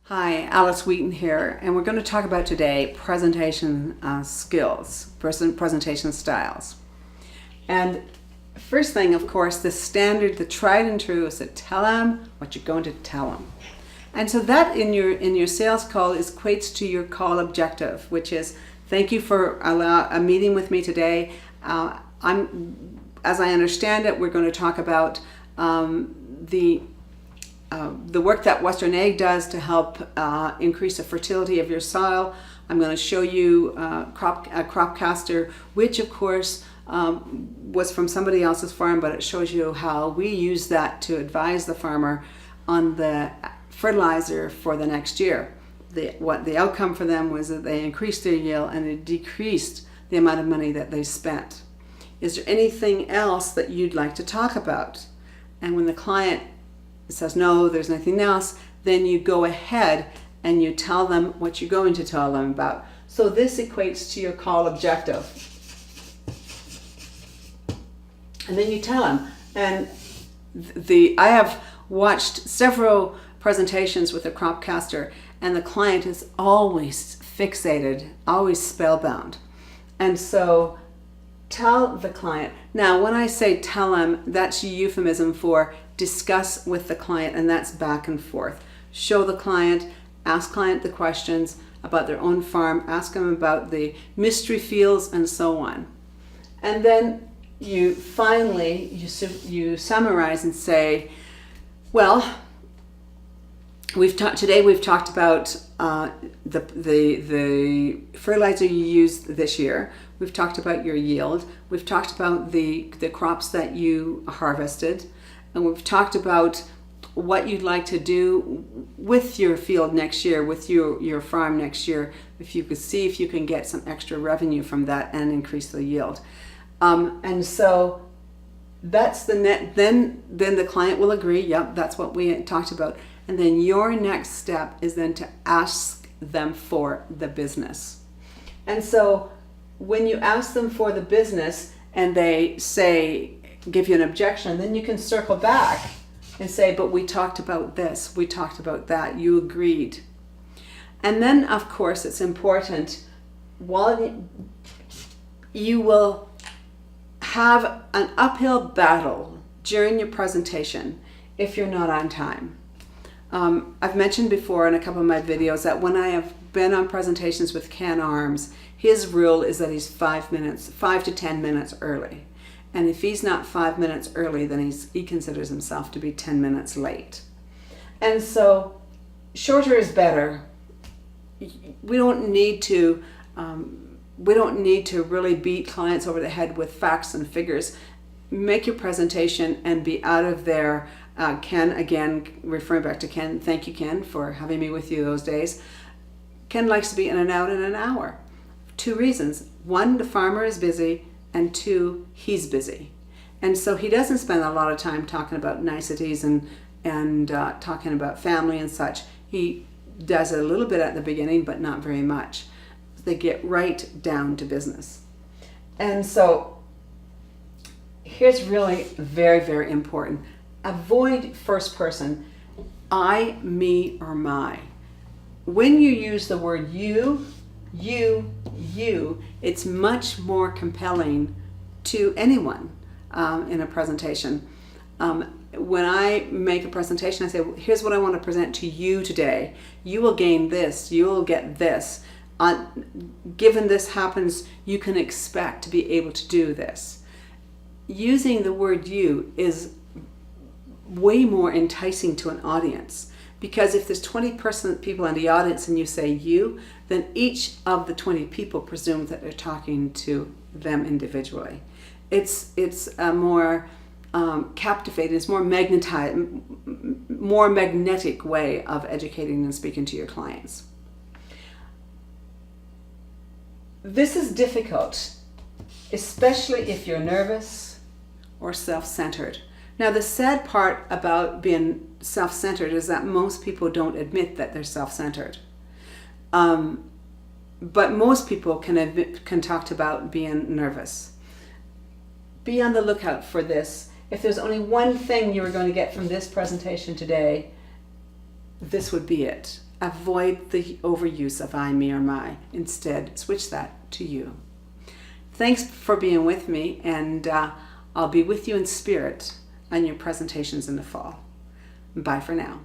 Hi, Alice Wheaton here, and we're going to talk about today presentation skills, presentation styles. And first thing, of course, the standard, the tried and true is to tell them what you're going to tell them. And so that in your sales call equates to your call objective, which is thank you for a meeting with me today. As I understand it, we're going to talk about the work that Western Ag does to help increase the fertility of your soil. I'm going to show you a Cropcaster, which of course was from somebody else's farm, but it shows you how we use that to advise the farmer on the fertilizer for the next year. What the outcome for them was that they increased their yield and it decreased the amount of money that they spent. Is there anything else that you'd like to talk about? And when the client says no, there's nothing else, then you go ahead and you tell them what you're going to tell them about. So this equates to your call objective. And then you tell them. And I have watched several presentations with a Cropcaster, and the client is always fixated, always spellbound. And so tell the client. Now, when I say tell them, that's a euphemism for discuss with the client, and that's back and forth. Show the client, ask client the questions about their own farm, ask them about the mystery fields and so on. And then you finally, you summarize and say, well, today we've talked about the fertilizer you used this year. We've talked about your yield. We've talked about the crops that you harvested. And we've talked about what you'd like to do with your field next year, with your farm next year, if you could see if you can get some extra revenue from that and increase the yield. And so that's the net. Then the client will agree, yep, that's what we talked about. And then your next step is then to ask them for the business. And so when you ask them for the business and they say, give you an objection, then you can circle back and say, but we talked about this, we talked about that, you agreed. And then of course it's important, while you will have an uphill battle during your presentation if you're not on time. I've mentioned before in a couple of my videos that when I have been on presentations with Ken Arms, his rule is that he's 5 to 10 minutes early. And if he's not 5 minutes early, then he considers himself to be 10 minutes late. And so shorter is better. We don't need to really beat clients over the head with facts and figures. Make your presentation and be out of there. Ken, again, referring back to Ken, thank you, Ken, for having me with you those days. Ken likes to be in and out in an hour. 2 reasons. 1, the farmer is busy. And 2, he's busy. And so he doesn't spend a lot of time talking about niceties and talking about family and such. He does it a little bit at the beginning, but not very much. They get right down to business. And so here's really very, very important. Avoid first person, I, me, or my. When you use the word you, it's much more compelling to anyone in a presentation. When I make a presentation, I say, well, here's what I want to present to you today. You will gain this, you will get this. Given this happens, you can expect to be able to do this. Using the word you is way more enticing to an audience. Because if there's 20 people in the audience and you say you, then each of the 20 people presumes that they're talking to them individually. It's a more captivating, it's more magnetic way of educating and speaking to your clients. This is difficult, especially if you're nervous or self-centered. Now, the sad part about being self-centered is that most people don't admit that they're self-centered. But most people can talk about being nervous. Be on the lookout for this. If there's only one thing you are going to get from this presentation today, this would be it. Avoid the overuse of I, me, or my. Instead, switch that to you. Thanks for being with me, and I'll be with you in spirit on your presentations in the fall. Bye for now.